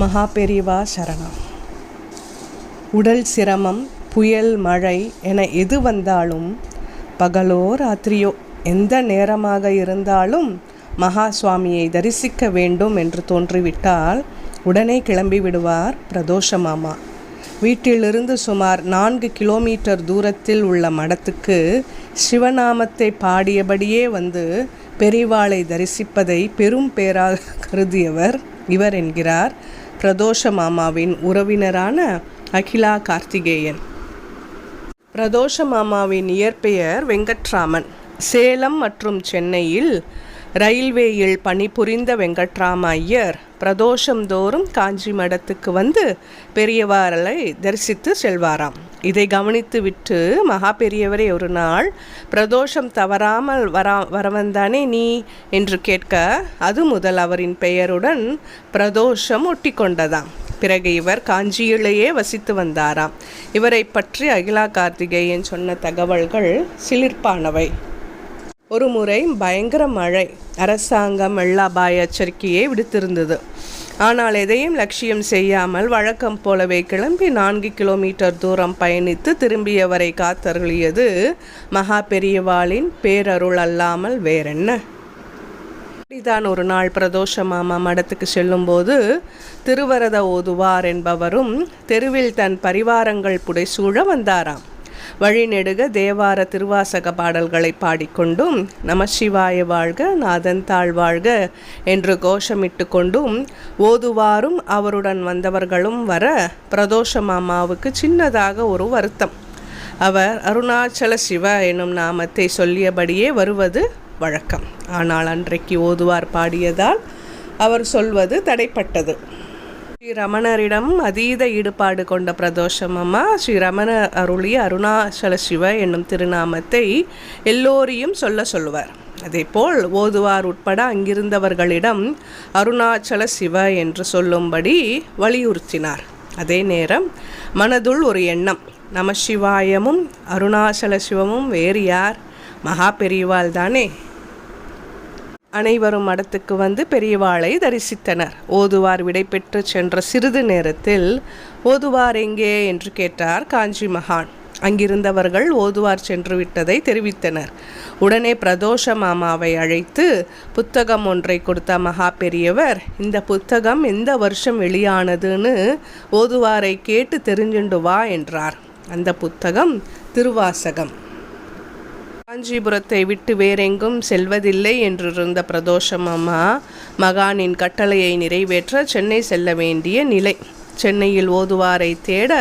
மகா பெரியவா சரணம். உடல் சிரமம், புயல், மழை என எது வந்தாலும், பகலோ ராத்திரியோ எந்த நேரமாக இருந்தாலும் மகா சுவாமியை தரிசிக்க வேண்டும் என்று தோன்றிவிட்டால் உடனே கிளம்பி விடுவார் பிரதோஷ மாமா. வீட்டிலிருந்து சுமார் 4 கிலோமீட்டர் தூரத்தில் உள்ள மடத்துக்கு சிவநாமத்தை பாடியபடியே வந்து பெரிவாளை தரிசிப்பதை பெரும் பேராக கருதியவர் இவர் என்கிறார் பிரதோஷ மாமாவின் உறவினரான அகிலா கார்த்திகேயன். பிரதோஷ மாமாவின் இயற்பெயர் வெங்கட்ராமன். சேலம் மற்றும் சென்னையில் ரயில்வேயில் பணிபுரிந்த வெங்கட்ராம ஐயர் பிரதோஷம் தோறும் காஞ்சி மடத்துக்கு வந்து பெரியவாரை தரிசித்து செல்வாராம். இதை கவனித்து விட்டு மகா பெரியவரே ஒரு நாள், பிரதோஷம் தவறாமல் வரவந்தானே நீ என்று கேட்க, அது முதல் அவரின் பெயருடன் பிரதோஷம் ஒட்டி கொண்டதாம். பிறகு இவர் காஞ்சியிலேயே வசித்து வந்தாராம். இவரை பற்றி அகிலா கார்த்திகேயன் சொன்ன தகவல்கள் சிலிர்ப்பானவை. ஒரு முறை பயங்கர மழை. அரசாங்கம் வெள்ள அபாய எச்சரிக்கையை விடுத்திருந்தது. ஆனால் எதையும் லட்சியம் செய்யாமல் வழக்கம் போலவே கிளம்பி 4 கிலோமீட்டர் தூரம் பயணித்து திரும்பியவரை காத்தருளியது மகா பெரியவாளின் பேரருள் அல்லாமல் வேறென்ன. இப்படிதான் ஒரு நாள் பிரதோஷ மாமா மடத்துக்கு செல்லும்போது திருவரத ஓதுவார் என்பவரும் தெருவில் தன் பரிவாரங்கள் புடைசூழ வந்தாராம். வழிநெடுக தேவார திருவாசக பாடல்களை பாடிக்கொண்டும் நமசிவாய வாழ்க, நாதன் தாழ் வாழ்க என்று கோஷமிட்டு கொண்டும் ஓதுவாரும் அவருடன் வந்தவர்களும் வர பிரதோஷ மாமாவுக்கு சின்னதாக ஒரு வருத்தம். அவர் அருணாச்சல சிவ எனும் நாமத்தை சொல்லியபடியே வருவது வழக்கம். ஆனால் அன்றைக்கு ஓதுவார் பாடியதால் அவர் சொல்வது தடைப்பட்டது. ஸ்ரீ ரமணரிடம் அதீத ஈடுபாடு கொண்ட பிரதோஷ மாமா ஸ்ரீ ரமணர் அருளிய அருணாச்சல சிவ என்னும் திருநாமத்தை எல்லோரையும் சொல்லுவார். அதேபோல் ஓதுவார் உட்பட அங்கிருந்தவர்களிடம் அருணாச்சல சிவ என்று சொல்லும்படி வலியுறுத்தினார். அதே நேரம் மனதுள் ஒரு எண்ணம், நமசிவாயமும் அருணாச்சல சிவமும் வேறு யார்? மகா பெரியவாள் தானே. அனைவரும் மடத்துக்கு வந்து பெரியவாளை தரிசித்தனர். ஓதுவார் விடை பெற்று சென்ற சிறிது நேரத்தில் ஓதுவார் எங்கே என்று கேட்டார் காஞ்சி மகான். அங்கிருந்தவர்கள் ஓதுவார் சென்று விட்டதை தெரிவித்தனர். உடனே பிரதோஷ மாமாவை அழைத்து புத்தகம் ஒன்றை கொடுத்த மகா பெரியவர், இந்த புத்தகம் எந்த வருஷம் வெளியானதுன்னு ஓதுவாரை கேட்டு தெரிஞ்சுண்டு வா என்றார். அந்த புத்தகம் திருவாசகம். காஞ்சிபுரத்தை விட்டு வேறெங்கும் செல்வதில்லை என்றிருந்த பிரதோஷ மாமா மகானின் கட்டளையை நிறைவேற்ற சென்னை செல்ல வேண்டிய நிலை. சென்னையில் ஓதுவாரை தேட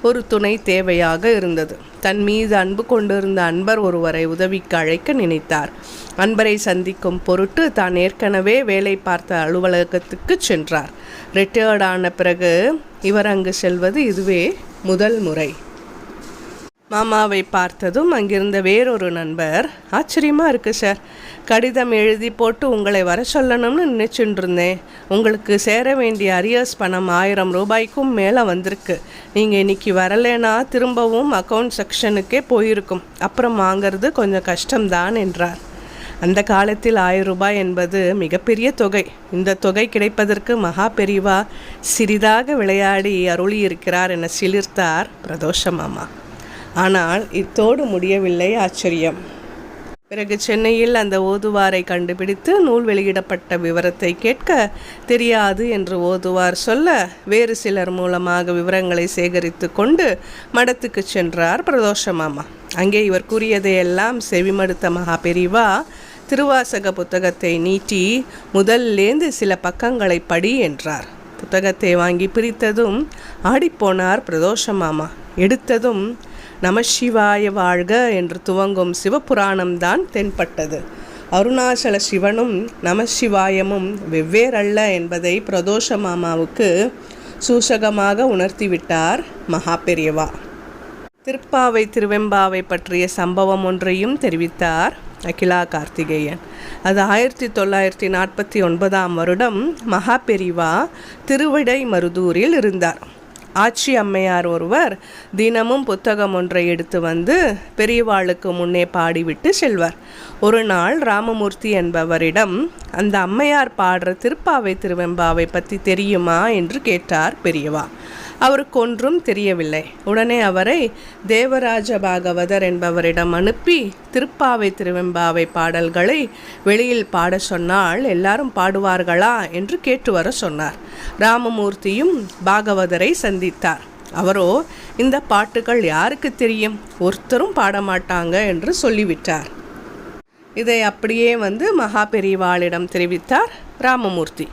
ஒரு துணை தேவையாக இருந்தது. தன் மீது அன்பு கொண்டிருந்த அன்பர் ஒருவரை உதவிக்கு அழைக்க நினைத்தார். அன்பரை சந்திக்கும் பொருட்டு தான் ஏற்கனவே வேலை பார்த்த அலுவலகத்துக்கு சென்றார். ரிட்டையர்டான பிறகு இவர் அங்கு செல்வது இதுவே முதல் முறை. மாமாவை பார்த்ததும் அங்கிருந்த வேறொரு நண்பர், ஆச்சரியமாக இருக்குது சார், கடிதம் எழுதி போட்டு உங்களை வர சொல்லணும்னு நினச்சிட்டு இருந்தேன். உங்களுக்கு சேர வேண்டிய அரியர்ஸ் பணம் 1000 ரூபாய்க்கும் மேலே வந்திருக்கு. நீங்கள் இன்றைக்கி வரலைன்னா திரும்பவும் அக்கௌண்ட் செக்ஷனுக்கே போயிருக்கும். அப்புறம் வாங்கிறது கொஞ்சம் கஷ்டம்தான் என்றார். அந்த காலத்தில் 1000 ரூபாய் என்பது மிகப்பெரிய தொகை. இந்த தொகை கிடைப்பதற்கு மகா பெரியவா சிறிதாக விளையாடி அருளியிருக்கிறார் என சிலிர்த்தார் பிரதோஷ மாமா. ஆனால் இத்தோடு முடியவில்லை ஆச்சரியம். பிறகு சென்னையில் அந்த ஓதுவாரை கண்டுபிடித்து நூல் வெளியிடப்பட்ட விவரத்தை கேட்க, தெரியாது என்று ஓதுவார் சொல்ல வேறு சிலர் மூலமாக விவரங்களை சேகரித்து கொண்டு மடத்துக்கு சென்றார் பிரதோஷ மாமா. அங்கே இவர் கூறியதையெல்லாம் செவிமடுத்த மகா பெரியவா திருவாசக புத்தகத்தை நீட்டி முதல்லேந்து சில பக்கங்களை படி என்றார். புத்தகத்தை வாங்கி பிரித்ததும் ஆடிப்போனார் பிரதோஷ மாமா. எடுத்ததும் நமசிவாய வாழ்க என்று துவங்கும் சிவபுராணம்தான் தென்பட்டது. அருணாச்சல சிவனும் நமசிவாயமும் வெவ்வேறல்ல என்பதை பிரதோஷ மாமாவுக்கு சூசகமாக உணர்த்திவிட்டார் மகா பெரியவா. திருப்பாவை திருவெம்பாவை பற்றிய சம்பவம் ஒன்றையும் தெரிவித்தார் அகிலா கார்த்திகேயன். அது 1949 வருடம் மகா பெரியவா திருவிடை மருதூரில் இருந்தார். ஆச்சி அம்மையார் ஒருவர் தினமும் புத்தகம் ஒன்றை எடுத்து வந்து பெரியவாளுக்கு முன்னே பாடிவிட்டு செல்வார். ஒரு நாள் ராமமூர்த்தி என்பவரிடம் அந்த அம்மையார் பாடுற திருப்பாவை திருவெம்பாவை பற்றி தெரியுமா என்று கேட்டார் பெரியவா. அவருக்கு ஒன்றும் தெரியவில்லை. உடனே அவரை தேவராஜ பாகவதர் என்பவரிடம் அனுப்பி திருப்பாவை திருவெம்பாவை பாடல்களை வெளியில் பாட சொன்னால் எல்லாரும் பாடுவார்களா என்று கேட்டு வர சொன்னார். ராமமூர்த்தியும் பாகவதரை சந்தித்தார். அவரோ இந்த பாட்டுகள் யாருக்கு தெரியும், ஒருத்தரும் பாடமாட்டாங்க என்று சொல்லிவிட்டார். இதை அப்படியே மகா பெரியவாளிடம் தெரிவித்தார் ராமமூர்த்தி.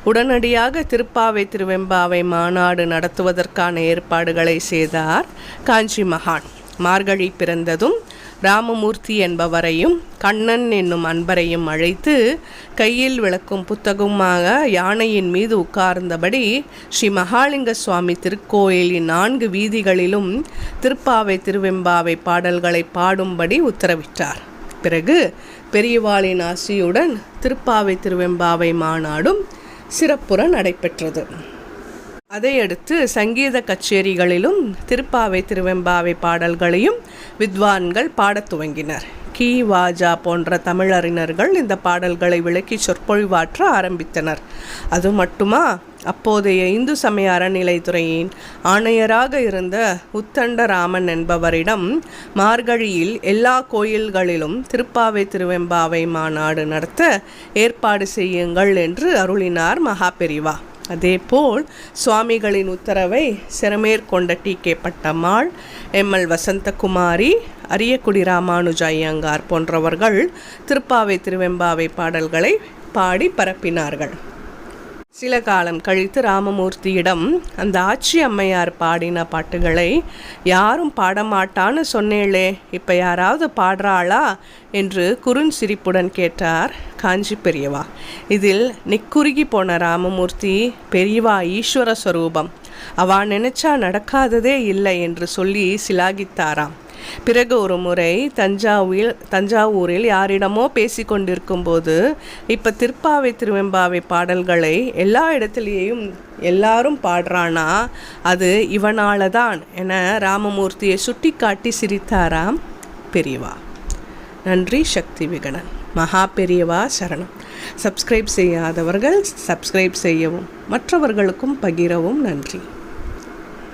உடனடியாக திருப்பாவை திருவெம்பாவை மாநாடு நடத்துவதற்கான ஏற்பாடுகளை செய்தார் காஞ்சி மகான். மார்கழி பிறந்ததும் ராமமூர்த்தி என்பவரையும் கண்ணன் என்னும் அன்பரையும் அழைத்து கையில் விளக்கும் புத்தகமாக யானையின் மீது உட்கார்ந்தபடி ஸ்ரீ மகாலிங்க சுவாமி திருக்கோயிலின் 4 வீதிகளிலும் திருப்பாவை திருவெம்பாவை பாடல்களை பாடும்படி உத்தரவிட்டார். பிறகு பெரியவாளின் ஆசியுடன் திருப்பாவை திருவெம்பாவை மாநாடும் சிறப்புற நடைபெற்றது. அதையடுத்து சங்கீத கச்சேரிகளிலும் திருப்பாவை திருவெம்பாவை பாடல்களையும் வித்வான்கள் பாடத் துவங்கினர். கி வாஜா போன்ற தமிழறிஞர்கள் இந்த பாடல்களை விளக்கி சொற்பொழிவாற்ற ஆரம்பித்தனர். அது மட்டுமா, அப்போதைய இந்து சமய அறநிலைத்துறையின் ஆணையராக இருந்த உத்தண்டராமன் என்பவரிடம் மார்கழியில் எல்லா கோயில்களிலும் திருப்பாவை திருவெம்பாவை மாநாடு நடத்த ஏற்பாடு செய்யுங்கள் என்று அருளினார் மகா பெரிவா. அதேபோல் சுவாமிகளின் உத்தரவை சிறமேற்கொண்ட டி.கே. பட்டம்மாள், எம்.எல். வசந்தகுமாரி, அரியக்குடி ராமானுஜ ஐயங்கார் போன்றவர்கள் திருப்பாவை திருவெம்பாவை பாடல்களை பாடி பரப்பினார்கள். சில காலம் கழித்து ராமமூர்த்தியிடம் அந்த ஆச்சி அம்மையார் பாடின பாட்டுகளை யாரும் பாடமாட்டான்னு சொன்னேளே, இப்போ யாராவது பாடுறாளா என்று குறுஞ்சிரிப்புடன் கேட்டார் காஞ்சி பெரியவா. இதில் நிக்குறுகி போன ராமமூர்த்தி, பெரியவா ஈஸ்வர ஸ்வரூபம், அவா நினைச்சா நடக்காததே இல்லை என்று சொல்லி சிலாகித்தாராம். பிறகு ஒரு முறை தஞ்சாவூரில் யாரிடமோ பேசி கொண்டிருக்கும் போது, இப்போ திருப்பாவை திருவெம்பாவை பாடல்களை எல்லா இடத்துலேயும் எல்லாரும் பாடுறானா, அது இவனால தான் என ராமமூர்த்தியை சுட்டி காட்டி சிரித்தாராம் பெரியவா. நன்றி. சக்தி விகடன். மகா பெரியவா சரணம். சப்ஸ்கிரைப் செய்யாதவர்கள் சப்ஸ்கிரைப் செய்யவும் மற்றவர்களுக்கும் பகிரவும். நன்றி.